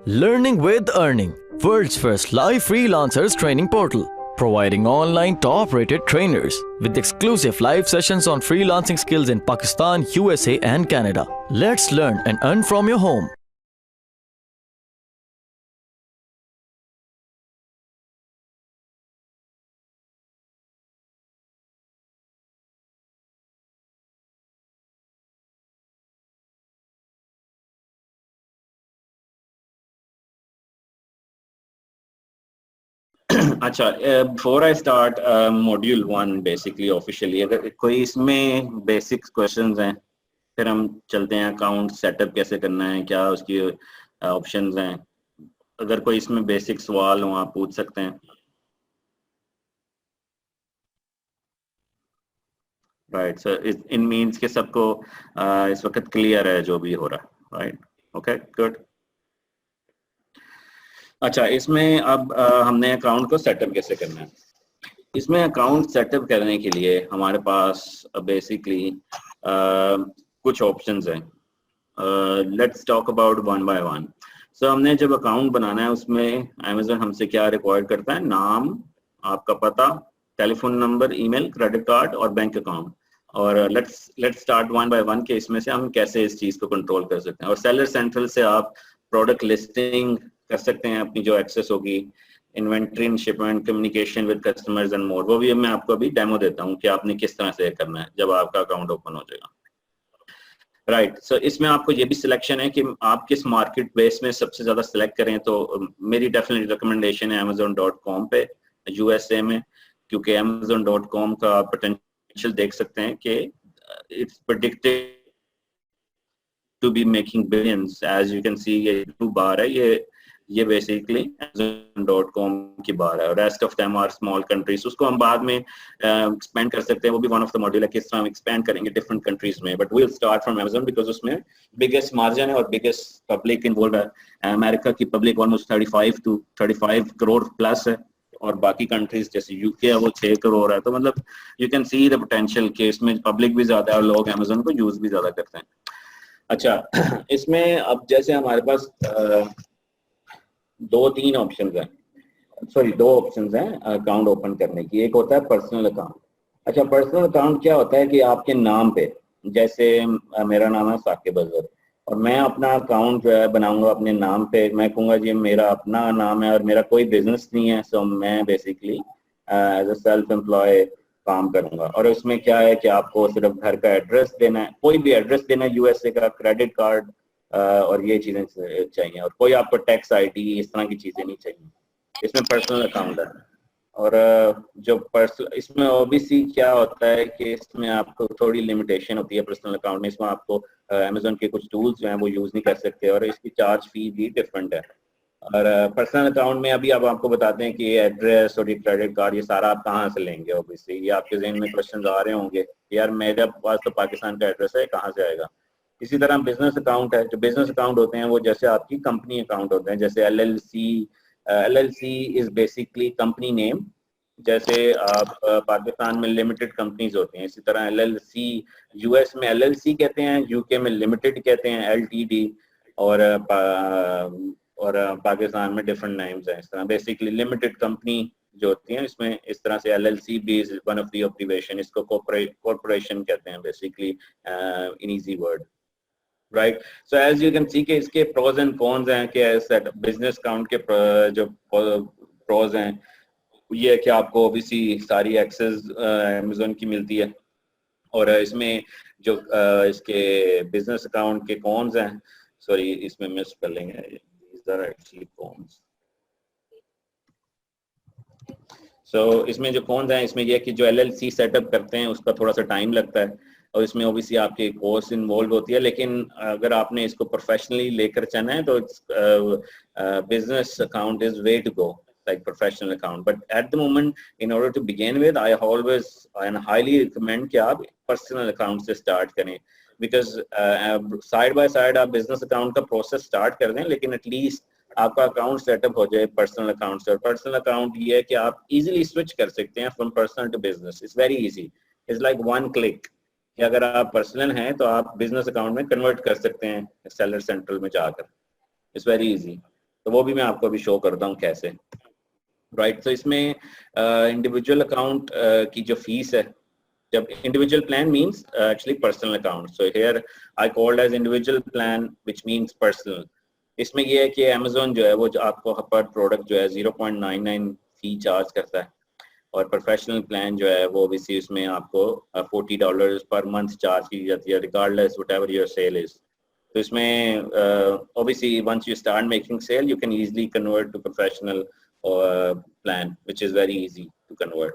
Learning with Earning, world's first live freelancers training portal, providing online top-rated trainers with exclusive live sessions on freelancing skills in Pakistan, USA and Canada. Let's learn and earn from your home. अच्छा, before I start module 1 basically officially, अगर कोई इसमें basic questions हैं, फिर हम चलते हैं account setup कैसे करना है, क्या उसकी ऑप्शंस हैं। अगर कोई इसमें बेसिक सवाल हो आप पूछ सकते हैं। राइट सर, इन मीन्स के सबको इस वक्त क्लियर है जो भी हो रहा है। Right, okay, good. अच्छा, इसमें अब हमने अकाउंट को सेटअप कैसे करना है। इसमें अकाउंट सेटअप करने के लिए हमारे पास बेसिकली कुछ ऑप्शंस हैं। Let's talk about one by one. So हमने जब अकाउंट बनाना है उसमें अमेज़न हमसे क्या रिक्वायर करता है, नाम, आपका पता, telephone number, email, credit card और बैंक अकाउंट। और let's start one by one के इसमें से हम कैसे इस चीज़ को कंट्रोल कर सकते हैं। और सेलर सेंट्रल से आप प्रोडक्ट लिस्टिंग कर सकते हैं अपनी जो एक्सेस होगी, inventory and shipment, communication with customers and more. वो भी मैं आपको अभी डेमो देता हूँ कि आपने किस तरह से करना है जब आपका अकाउंट ओपन हो जाएगा। राइट, सो इसमें आपको ये भी सिलेक्शन है कि आप किस मार्केट बेस में सबसे ज्यादा सिलेक्ट करें। तो मेरी डेफिनेटली रिकमेंडेशन है amazon.com पे यूएसए में, क्योंकि amazon.com का पोटेंशियल देख सकते हैं कि it's predicted to be making billions. As you can see, ये 2 बार है, ये बेसिकली amazon.com की बार है। और rest of them are small countries, उसको हम बाद में एक्सपेंड कर सकते हैं। वो भी वन ऑफ द मॉड्यूल है, किस तरह हम एक्सपेंड करेंगे डिफरेंट कंट्रीज में। But we'll start from Amazon because उसमें बिगेस्ट मार्जिन है और बिगेस्ट पब्लिक इन्वॉल्व है। अमेरिका की पब्लिक ऑलमोस्ट 35 करोड़ प्लस है, और बाकी कंट्रीज जैसे यूके है वो 6 करोड़ है। तो मतलब you can see the potential कि इसमें पब्लिक भी ज्यादा है और लोग Amazon को यूज भी ज्यादा करते हैं। अच्छा, इसमें अब जैसे हमारे पास 2-3 ऑप्शन हैं, सॉरी 2 ऑप्शन हैं अकाउंट ओपन करने की। एक होता है पर्सनल अकाउंट। अच्छा, पर्सनल अकाउंट क्या होता है कि आपके नाम पे, जैसे मेरा नाम है साकिब अजहर और मैं अपना अकाउंट जो है बनाऊंगा अपने नाम पे। मैं कहूँगा जी मेरा अपना नाम है और मेरा कोई बिजनेस नहीं है, सो मैं basically as a self employ काम करूंगा। और उसमें क्या है कि आपको सिर्फ घर का एड्रेस देना है, कोई भी एड्रेस देना है, यूएसए का, क्रेडिट कार्ड और ये चीजें चाहिए, और कोई आपको टैक्स आईडी इस तरह की चीजें नहीं चाहिए। इसमें पर्सनल अकाउंट है। और जो पर्सनल, इसमें ओबीसी क्या होता है कि इसमें आपको थोड़ी लिमिटेशन होती है पर्सनल अकाउंट में। इसमें आपको अमेज़न के कुछ टूल्स जो हैं वो यूज नहीं कर सकते, और इसकी चार्ज फी भी डिफरेंट है। और पर्सनल अकाउंट में अभी अब आपको बताते हैं कि ये एड्रेस और ये क्रेडिट कार्ड, ये सारा आप कहाँ से लेंगे। ऑब्वियसली ये आपके जहन में क्वेश्चन आ रहे होंगे, यार मेरे पास तो पाकिस्तान का एड्रेस है, कहाँ से आएगा। इसी तरह बिजनेस अकाउंट है। जो बिजनेस अकाउंट होते हैं वो जैसे आपकी कंपनी अकाउंट होते हैं, जैसे LLC is basically company name. जैसे आप पाकिस्तान में लिमिटेड कंपनीज होती हैं, इसी तरह एलएलसी, यूएस में एलएलसी कहते हैं, यूके में लिमिटेड कहते हैं, एलटीडी। और पाकिस्तान में डिफरेंट नेम्स हैं। इस तरह बेसिकली लिमिटेड कंपनी जो होती है, इसमें इस तरह से एलएलसी भी is one of the observation. इसको कॉर्पोरेशन कहते हैं basically in easy word. Right, so as you can see कि इसके प्रोज एंड कॉन्स हैं कि बिजनेस अकाउंट के जो प्रोज हैं ये है कि आपको ऑब्वियसली सारी एक्सेस अमेज़न की मिलती है। और इसमें जो इसके बिजनेस अकाउंट के कॉन्स हैं, सॉरी इसमें मिस कर लेंगे, these are actually cons। सो इसमें जो कॉन्स हैं, इसमें यह कि जो एलएलसी सेटअप करते हैं उसका थोड़ा सा टाइम लगता है, और इसमें ओबियसली आपके कोर्स इन्वॉल्व होती है। लेकिन अगर आपने इसको प्रोफेशनली लेकर चलना है तो business account is way to go, like professional account, but at the moment in order to begin with I always and highly recommend कि आप personal account से start करें, because side by side आप business account का process start कर दें, लेकिन at least आपका अकाउंट सेटअप हो जाए पर्सनल अकाउंट से। और पर्सनल अकाउंट ये है कि आप इजीली स्विच कर सकते हैं from personal to business. It's very easy, it's like one click कि अगर आप पर्सनल हैं तो आप बिजनेस अकाउंट में कन्वर्ट कर सकते हैं सेलर सेंट्रल में जाकर। It's very easy. तो वो भी मैं आपको अभी शो करता हूँ कैसे। राइट, तो इसमें इंडिविजुअल अकाउंट की जो फीस है, जब individual plan means actually personal account, so here I called as individual plan which means personal. इसमें ये है कि अमेज़न जो है वो जो आपको पर प्रोडक्ट जो है 0.99 फी चार्ज करता है, और प्रोफेशनल प्लान जो है वो भी उसमें आपको $40 पर मंथ चार्ज की जाती है, regardless whatever your sale is. तो इसमें obviously once you start making sale you can easily convert to professional plan which is very easy to convert,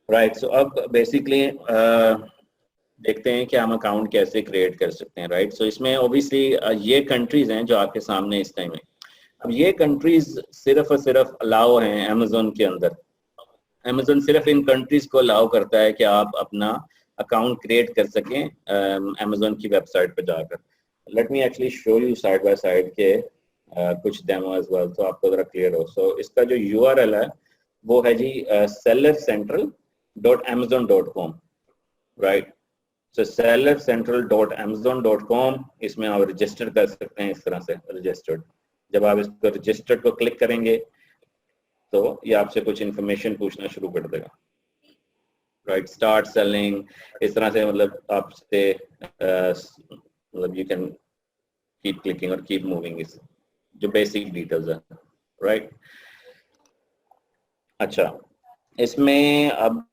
right? So अब basically देखते हैं कि हम अकाउंट कैसे क्रिएट कर सकते हैं, राइट? सो इसमें ऑब्वियसली ये कंट्रीज हैं जो आपके सामने इस टाइम है। अब ये कंट्रीज सिर्फ और सिर्फ अलाउ हैं अमेज़न के अंदर। अमेज़न सिर्फ इन कंट्रीज को अलाउ करता है कि आप अपना अकाउंट क्रिएट कर सकें अमेज़न की वेबसाइट पर जाकर। Let me actually show you side by side के कुछ डेमो एज वेल, तो आपको जरा क्लियर हो। सो इसका जो URL है वो है जी sellercentral.amazon.com, राइट? सो sellercentral.amazon.com, इसमें आप रजिस्टर कर सकते हैं इस तरह से, रजिस्टर्ड। जब आप इसको रजिस्टर्ड को क्लिक करेंगे तो ये आपसे कुछ इन्फॉर्मेशन पूछना शुरू कर देगा, राइट? स्टार्ट सेलिंग, इस तरह से, मतलब आपसे मतलब यू कैन कीप क्लिकिंग और कीप मूविंग, इस जो बेसिक डिटेल्स है, राइट? अच्छा, इसमें अब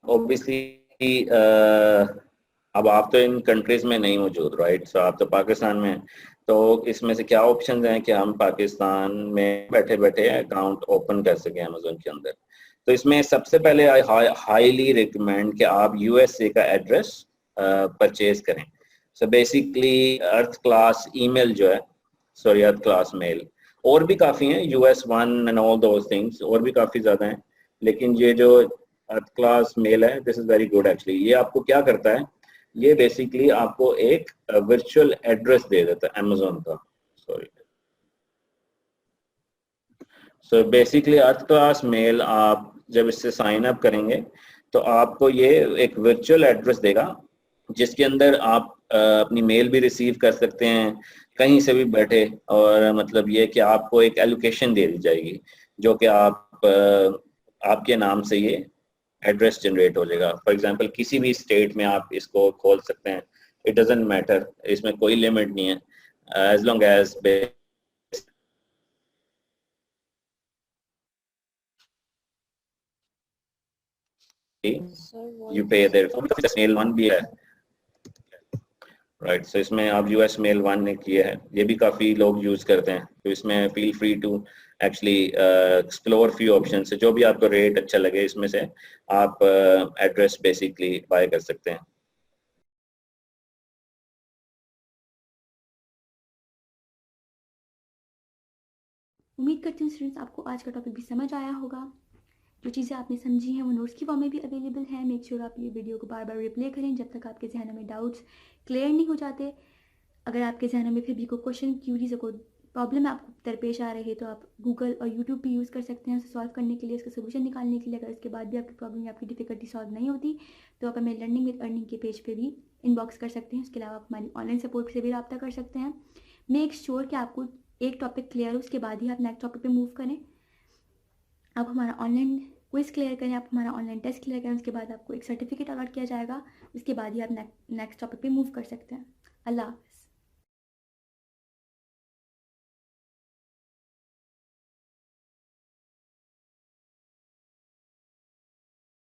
ऑब्वियसली अब आप तो इन कंट्रीज में नहीं मौजूद, राइट? सो आप तो पाकिस्तान में हैं, तो इसमें से क्या ऑप्शंस हैं कि हम पाकिस्तान में बैठे बैठे अकाउंट ओपन कर सकें अमेज़न के अंदर। तो इसमें सबसे पहले आई हाईली रिकमेंड कि आप USA का एड्रेस परचेज करें। सो बेसिकली अर्थ क्लास ईमेल जो है, सॉरी अर्थ क्लास मेल, और भी काफ़ी हैं, US1 and all those things, और भी काफ़ी ज़्यादा हैं, लेकिन ये जो अर्थ क्लास मेल है this is very good actually. ये आपको क्या करता है, ये बेसिकली आपको एक वर्चुअल एड्रेस दे देता है अमेज़न का, sorry. So basically earth class mail आप जब इससे साइन अप करेंगे तो आपको ये एक वर्चुअल एड्रेस देगा जिसके अंदर आप अपनी मेल भी रिसीव कर सकते हैं कहीं से भी बैठे, और मतलब ये कि आपको एक एलोकेशन दे दी जाएगी जो कि आपके नाम से ये एड्रेस जनरेट हो जाएगा। फॉर एग्जांपल किसी भी स्टेट में आप इसको खोल सकते हैं, इट डजंट मैटर, इसमें कोई लिमिट नहीं है, एज लॉन्ग एज यू पे देयर। मेल वन भी है, राइट? सो इसमें आप US मेल 1 ने किया है, ये भी काफ़ी लोग यूज़ करते हैं, तो इसमें feel free to actually explore few option से, जो भी आपको रेट अच्छा लगे इसमें से आप एड्रेस बेसिकली बाय कर सकते हैं। उम्मीद करती हूँ स्टूडेंट्स आपको आज का टॉपिक भी समझ आया होगा। जो चीज़ें आपने समझी हैं वो नोट्स की फॉर्म में भी अवेलेबल है। मेक श्योर आप ये वीडियो को बार बार रिप्ले करें जब तक आपके जहनों में डाउट्स क्लियर नहीं हो जाते। अगर आपके जहनों में फिर भी कोई क्वेश्चन, क्यूरीज, कोई प्रॉब्लम आपको दरपेश आ रही है तो आप गूगल और यूट्यूब भी यूज़ कर सकते हैं उसे सॉल्व करने के लिए, उसका सोल्यूशन निकालने के लिए। अगर उसके बाद भी आपकी प्रॉब्लम या आपकी डिफिकल्टी सॉल्व नहीं होती तो आप हमें लर्निंग विद अर्निंग के पेज पे भी इनबॉक्स कर सकते हैं। उसके अलावा आप हमारी ऑनलाइन सपोर्ट से भी रब्ता कर सकते हैं। मेक श्योर कि आपको एक टॉपिक क्लियर हो, उसके बाद ही आप नेक्स्ट टॉपिक पे मूव करें। आप हमारा ऑनलाइन क्विज क्लियर करें, आप हमारा ऑनलाइन टेस्ट क्लियर करें, उसके बाद आपको एक सर्टिफिकेट अलॉट किया जाएगा, उसके बाद ही आप नेक्स्ट टॉपिक पे मूव कर सकते हैं। अल्लाह।